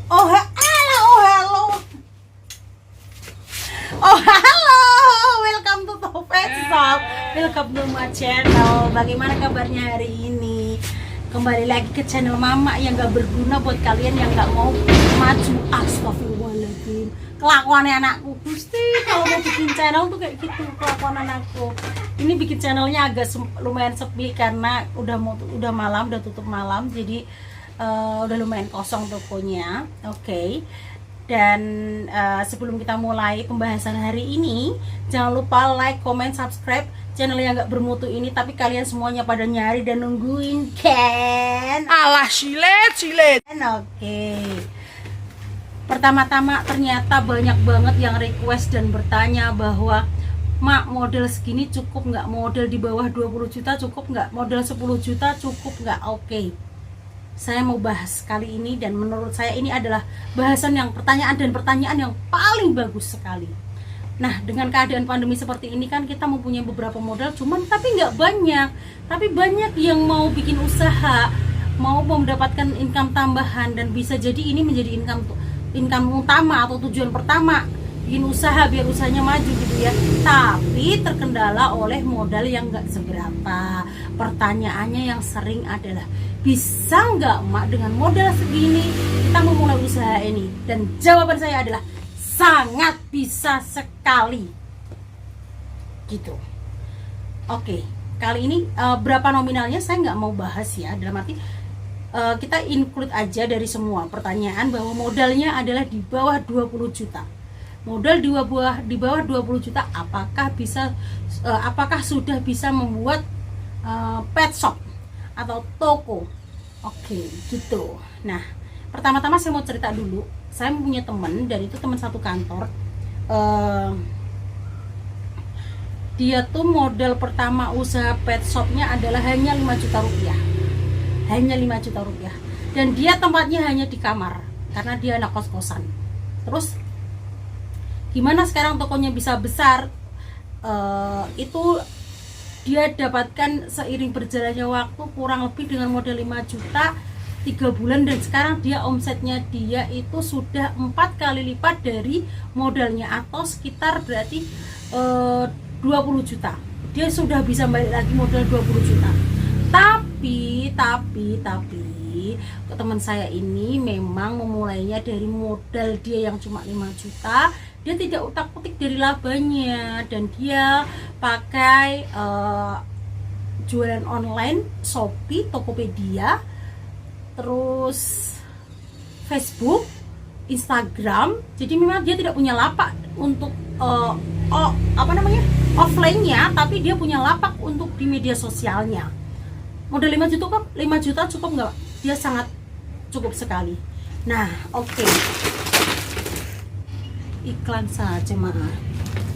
Halo. Oh, halo. Welcome to Topet Shop. Welcome to my channel. Bagaimana kabarnya hari ini? Kembali lagi ke channel Mama yang gak berguna buat kalian yang gak mau maju. Astagfirullahaladzim. Kelakuannya anakku, Gusti. Kalau mau bikin channel tuh kayak gitu kelakuan anakku. Ini bikin channelnya agak lumayan sepi karena udah malam, udah tutup malam. Jadi udah lumayan kosong tokonya. Oke. Dan sebelum kita mulai pembahasan hari ini, jangan lupa like, comment, subscribe channel yang gak bermutu ini. Tapi kalian semuanya pada nyari dan nungguin kan? Alah silet. Oke. Pertama-tama ternyata banyak banget yang request dan bertanya bahwa Mak, model segini cukup nggak? Model di bawah 20 juta cukup nggak? Model 10 juta cukup nggak? Oke. Saya mau bahas kali ini dan menurut saya ini adalah bahasan yang pertanyaan yang paling bagus sekali. Nah, dengan keadaan pandemi seperti ini kan kita mempunyai beberapa modal, tapi nggak banyak. Tapi banyak yang mau bikin usaha, mau mendapatkan income tambahan dan bisa jadi ini menjadi income utama atau tujuan pertama, bikin usaha biar usahanya maju gitu ya. Tapi terkendala oleh modal yang nggak seberapa. Pertanyaannya yang sering adalah, bisa nggak Mak dengan modal segini kita memulai usaha ini? Dan jawaban saya adalah sangat bisa sekali gitu. Oke, kali ini berapa nominalnya saya nggak mau bahas ya, dalam arti kita include aja dari semua pertanyaan bahwa modalnya adalah di bawah 20 juta. Modal di bawah 20 juta apakah sudah bisa membuat pet shop atau toko? Oke, gitu. Nah, pertama-tama saya mau cerita dulu. Saya punya teman, dan itu teman satu kantor. Dia tuh modal pertama usaha pet shopnya adalah hanya 5 juta rupiah. Hanya 5 juta rupiah. Dan dia tempatnya hanya di kamar karena dia anak kos-kosan. Terus gimana sekarang tokonya bisa besar? Itu dia dapatkan seiring berjalannya waktu, kurang lebih dengan modal 5 juta 3 bulan, dan sekarang dia omsetnya dia itu sudah 4 kali lipat dari modalnya, atau sekitar berarti 20 juta. Dia sudah bisa balik lagi modal 20 juta. Tapi teman saya ini memang memulainya dari modal dia yang cuma 5 juta. Dia tidak utak-utik dari labanya, dan dia pakai jualan online, Shopee, Tokopedia, terus Facebook, Instagram. Jadi memang dia tidak punya lapak untuk offline-nya, tapi dia punya lapak untuk di media sosialnya. Modal 5 juta cukup nggak? Dia sangat cukup sekali. Nah, oke. Iklan saja maaf.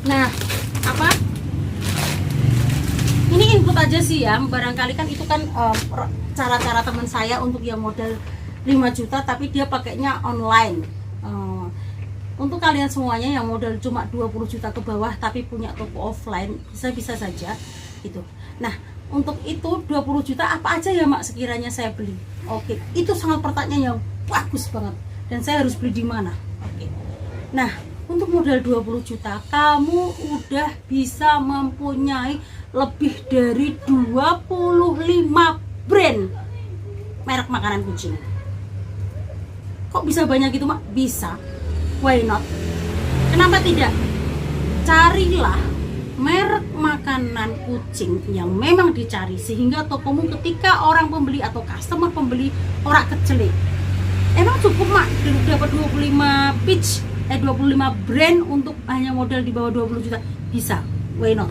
Nah, ini input aja sih ya, barangkali kan itu kan cara-cara teman saya untuk yang modal 5 juta tapi dia pakainya online. Untuk kalian semuanya yang modal cuma 20 juta ke bawah tapi punya toko offline, bisa saja gitu. Nah, untuk itu 20 juta apa aja ya Mak sekiranya saya beli? Oke, itu sangat pertanyaan yang bagus banget, dan saya harus beli di mana? Oke. Nah, untuk modal 20 juta kamu udah bisa mempunyai lebih dari 25 brand merek makanan kucing. Kok bisa banyak gitu Mak? Bisa. Why not? Kenapa tidak? Carilah merek makanan kucing yang memang dicari, sehingga tokomu ketika orang pembeli atau customer pembeli orang kecelik. Emang cukup Mak dapat 25 brand untuk hanya modal di bawah 20 juta? Bisa. Why not?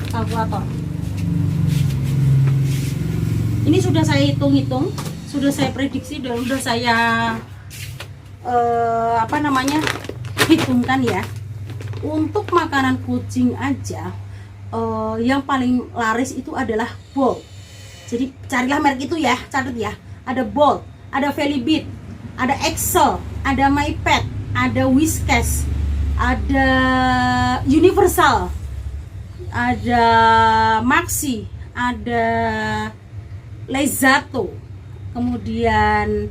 Kalkulator. Ini sudah saya hitung-hitung, sudah saya prediksi, dan sudah saya hitungkan ya. Untuk makanan kucing aja yang paling laris itu adalah Bolt. Jadi carilah merek itu ya, catat ya. Ada Bolt, ada Velibit, ada Excel, ada MyPet, ada Whiskas, ada Universal, ada Maxi, ada Lezato, kemudian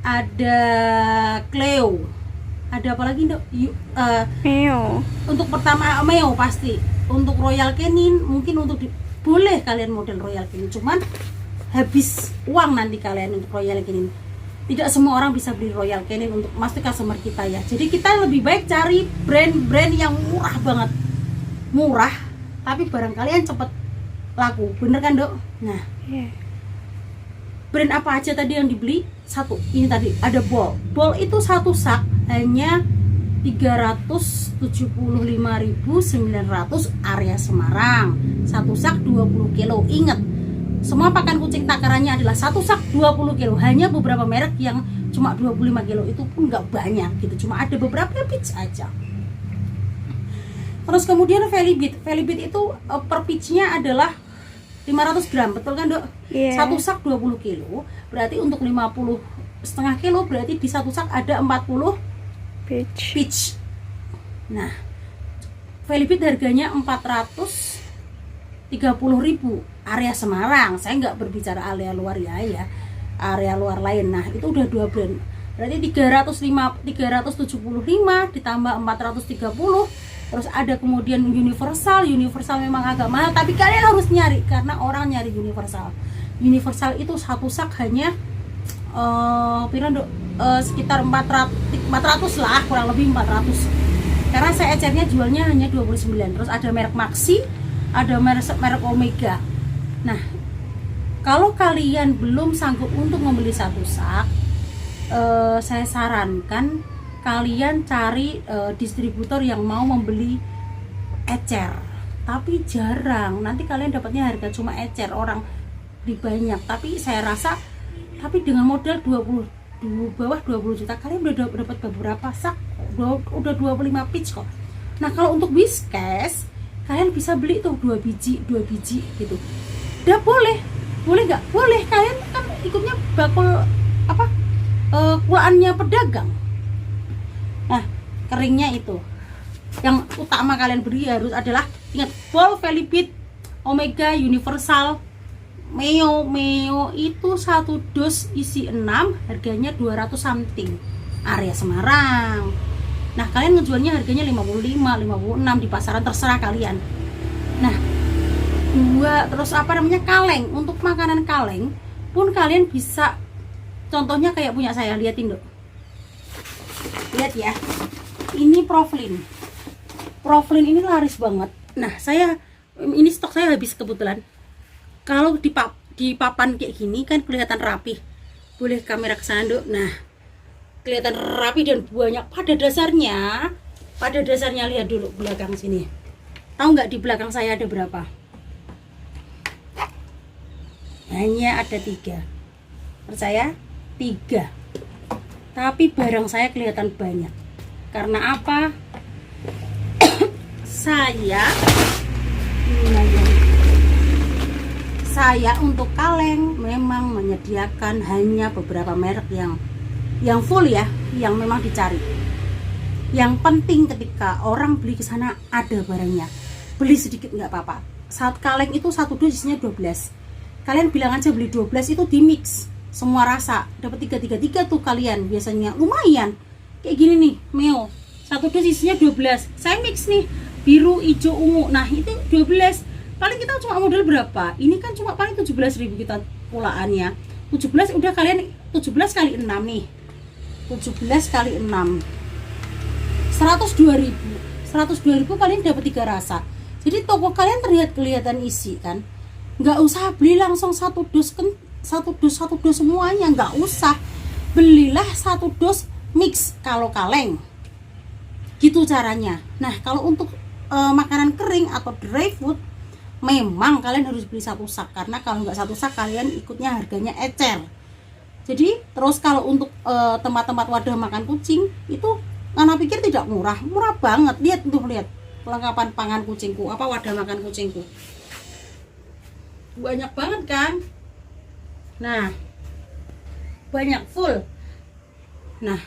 ada Cleo, ada apa lagi Dok? Meo. Untuk pertama Meo pasti, untuk Royal Canin mungkin boleh kalian model Royal Canin, cuman habis uang nanti kalian untuk Royal Canin. Tidak semua orang bisa beli Royal Canin untuk master customer kita ya. Jadi kita lebih baik cari brand-brand yang murah banget, murah tapi barang kalian cepet laku, bener kan Dok? Nah, brand apa aja tadi yang dibeli? Satu, ini tadi ada Ball itu satu sak hanya 375.900 area Semarang, satu sak 20 kilo. Ingat, semua pakan kucing takarannya adalah satu sak 20 kilo. Hanya beberapa merek yang cuma 25 kilo, itu pun nggak banyak gitu, cuma ada beberapa pitch aja. Terus kemudian Velibit itu per pitchnya adalah 500 gram, betul kan Dok? Yeah. Satu sak 20 kilo, berarti untuk 50 setengah kilo berarti di satu sak ada 40 pitch. Nah, Velibit harganya 430.000 area Semarang. Saya nggak berbicara area luar ya, area luar lain. Nah, itu udah dua brand. Berarti 375 ditambah 430. Terus ada kemudian Universal memang agak mahal, tapi kalian harus nyari karena orang nyari Universal itu satu sak hanya sekitar 400 lah, kurang lebih 400, karena saya ecernya jualnya hanya 29. Terus ada merek Maxi, ada merek Omega. Nah, kalau kalian belum sanggup untuk membeli satu sak, saya sarankan kalian cari distributor yang mau membeli ecer, tapi jarang. Nanti kalian dapatnya harga cuma ecer, orang beli banyak. Tapi saya rasa, tapi dengan modal 20 bawah 20 juta kalian udah dapat beberapa sak, udah 25 pitch kok. Nah, kalau untuk Whiskas kalian bisa beli tuh 2 biji gitu. Udah boleh nggak? Boleh, kalian kan ikutnya bakul apa? Kulaannya pedagang. Nah, keringnya itu yang utama kalian beri harus adalah, ingat, Ball, Velibit, Omega, Universal, Meo itu satu dos isi 6 harganya 200 something area Semarang. Nah, kalian ngejualnya harganya 55, 56 di pasaran, terserah kalian. Nah, terus kaleng. Untuk makanan kaleng pun kalian bisa, contohnya kayak punya saya, liatin Dok. Lihat ya, ini Proflin ini laris banget. Nah, ini stok saya habis kebetulan. Kalau di papan kayak gini kan kelihatan rapi. Boleh kamera kesana Dok. Nah, kelihatan rapi dan banyak. Pada dasarnya lihat dulu belakang sini. Tahu nggak di belakang saya ada berapa? Hanya ada 3. Percaya? 3. Tapi barang saya kelihatan banyak. Karena apa? Saya untuk kaleng memang menyediakan hanya beberapa merek yang full ya, yang memang dicari. Yang penting ketika orang beli ke sana ada barangnya. Beli sedikit nggak apa-apa. Saat kaleng itu satu dos isinya 12. Kalian bilang aja beli 12, itu di mix semua rasa, dapat 3 tuh kalian, biasanya lumayan. Kayak gini nih, Meo satu dos isinya 12, saya mix nih biru, hijau, ungu. Nah, itu 12. Paling kita cuma modal berapa? Ini kan cuma paling 17.000 kita pulaannya. 17 udah kalian 17 kali 6 nih. 17 kali 6. 102.000. 102.000 kalian dapat 3 rasa. Jadi toko kalian kelihatan isi kan. Nggak usah beli langsung satu dos semuanya, nggak usah. Belilah satu dos mix kalau kaleng. Gitu caranya. Nah, kalau untuk makanan kering atau dry food, memang kalian harus beli satu sak, karena kalau nggak satu sak kalian ikutnya harganya ecer. Jadi terus kalau untuk tempat-tempat wadah makan kucing itu, Nana pikir tidak murah banget. Lihat perlengkapan pangan kucingku, wadah makan kucingku, banyak banget kan. Nah, banyak full. Nah,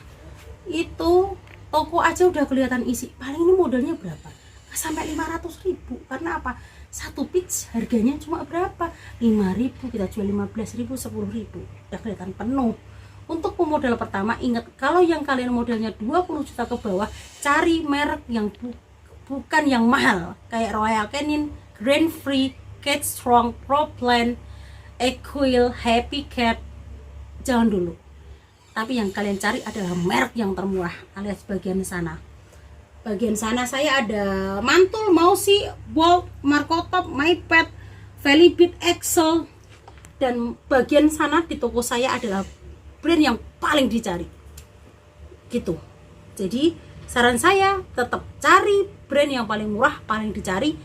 itu toko aja udah kelihatan isi. Paling ini modalnya berapa? Sampai 500.000. Karena apa? Satu pitch harganya cuma berapa? 5.000, kita jual 15.000, 10.000. Udah kelihatan penuh. Untuk pemodal pertama, ingat kalau yang kalian modalnya 20 juta ke bawah, cari merek yang bukan yang mahal kayak Royal Canin, Grand Free, Cat Strong, Pro Plan, Equil, Happy Cat. Jangan dulu. Tapi yang kalian cari adalah merek yang termurah alias bagian sana. Bagian sana saya ada mantul, Mausi, Bolt, Markotop, MyPet, Velibit, Excel. Dan bagian sana di toko saya adalah brand yang paling dicari. Gitu. Jadi saran saya tetap cari brand yang paling murah, paling dicari.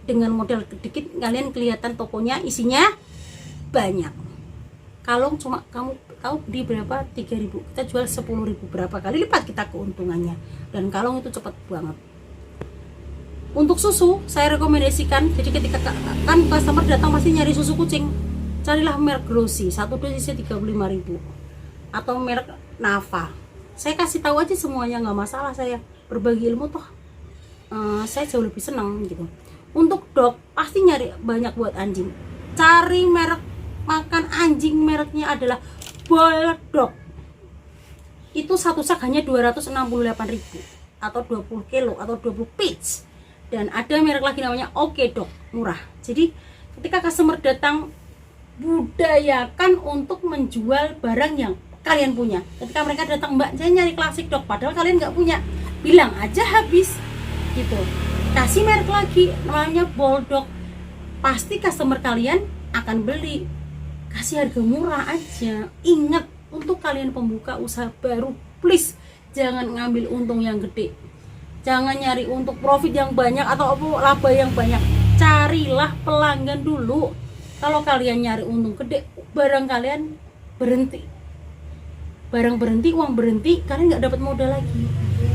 Dengan modal sedikit kalian kelihatan tokonya isinya banyak. Kalung cuma kamu tahu beli berapa, 3.000, kita jual 10.000, berapa kali lipat kita keuntungannya. Dan kalung itu cepat banget. Untuk susu saya rekomendasikan, jadi ketika kan customer datang pasti nyari susu kucing, carilah merek Grossi, satu dus isinya 35.000, atau merek Nava. Saya kasih tahu aja semuanya, nggak masalah, saya berbagi ilmu toh saya jauh lebih senang gitu. Untuk dog pasti nyari banyak buat anjing, cari merek makan anjing, mereknya adalah Bulldog. Itu satu sak hanya 268.000 atau 20 kilo atau 20 piece. Dan ada merek lagi namanya Oke Dog, murah. Jadi ketika customer datang, budayakan untuk menjual barang yang kalian punya. Ketika mereka datang, Mbak saya nyari klasik dog, padahal kalian nggak punya, bilang aja habis gitu. Kasih merek lagi namanya Bulldog, pasti customer kalian akan beli. Kasih harga murah aja. Ingat, untuk kalian pembuka usaha baru, please jangan ngambil untung yang gede, jangan nyari untuk profit yang banyak atau laba yang banyak. Carilah pelanggan dulu. Kalau kalian nyari untung gede, barang kalian berhenti, barang berhenti, uang berhenti, kalian nggak dapat modal lagi.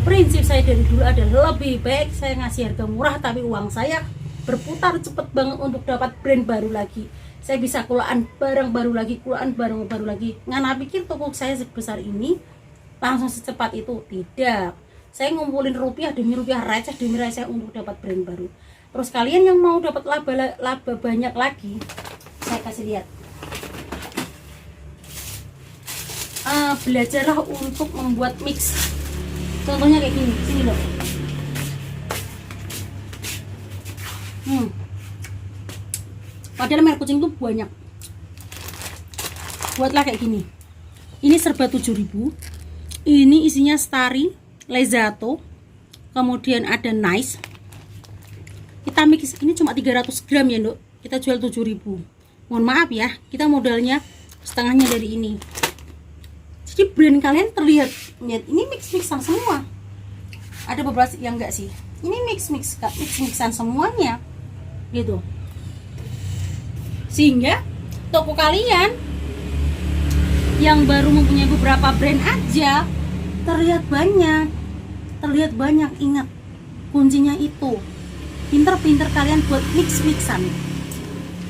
Prinsip saya dari dulu adalah lebih baik saya ngasih harga murah tapi uang saya berputar cepet banget untuk dapat brand baru lagi. Saya bisa kulaan barang baru lagi, kulaan barang baru lagi. Ngana pikir toko saya sebesar ini langsung secepat itu? Tidak. Saya ngumpulin rupiah demi rupiah, receh demi receh untuk dapat brand baru. Terus kalian yang mau dapat laba banyak lagi, saya kasih lihat. Belajarlah untuk membuat mix. Contohnya kayak gini, sini loh. Padahal merek kucing tuh banyak. Buatlah kayak gini. Ini serba 7.000. Ini isinya Starry, Lezato, kemudian ada Nice. Kita mix, ini cuma 300 gram ya, Nduk. Kita jual 7.000. Mohon maaf ya, kita modalnya setengahnya dari ini. Jadi brand kalian terlihat, lihat, ini mix-mixan semua. Ada beberapa yang enggak sih. Ini mix-mixan semuanya. Gitu. Sehingga toko kalian yang baru mempunyai beberapa brand aja terlihat banyak. Ingat, kuncinya itu pinter-pinter kalian buat mix-mixan.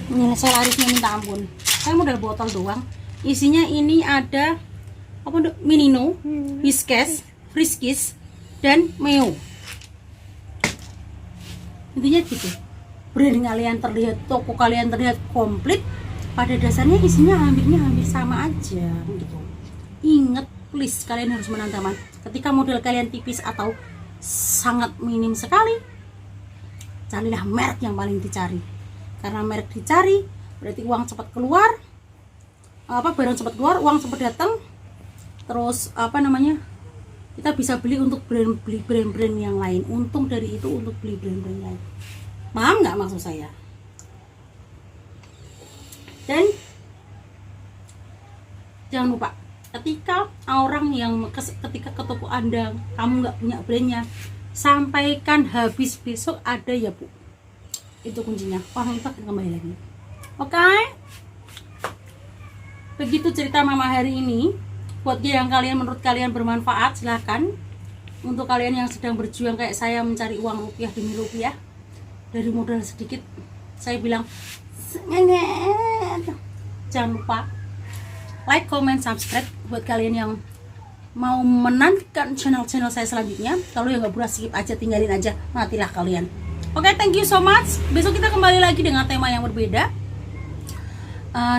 Ini saya larisnya minta ampun, saya modal botol doang. Isinya ini ada apa, Minino, Whiskas, Friskies, dan Meo. Intinya gitu. Brand kalian terlihat, toko kalian terlihat komplit, pada dasarnya isinya hampir sama aja gitu. Ingat, please, kalian harus menang teman. Ketika modal kalian tipis atau sangat minim sekali, carilah merek yang paling dicari. Karena merek dicari berarti uang cepat keluar, barang cepat keluar, uang cepat datang. Terus kita bisa beli untuk brand-brand yang lain, untung dari itu untuk beli brand-brand lain. Paham nggak maksud saya? Dan jangan lupa, ketika ketika ke toko Anda kamu nggak punya brandnya, sampaikan habis besok ada ya Bu. Itu kuncinya. Orang itu akan kembali lagi. Oke? Begitu cerita Mama hari ini. Buat yang menurut kalian bermanfaat, silahkan. Untuk kalian yang sedang berjuang kayak saya mencari uang rupiah demi rupiah dari modal sedikit, saya bilang jangan lupa like, comment, subscribe. Buat kalian yang mau menantikan channel-channel saya selanjutnya, kalau yang nggak berhasil skip aja, tinggalin aja, matilah kalian. Oke, thank you so much. Besok kita kembali lagi dengan tema yang berbeda.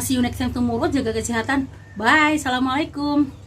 See you next time tomorrow. Jaga kesehatan. Bye. Assalamualaikum.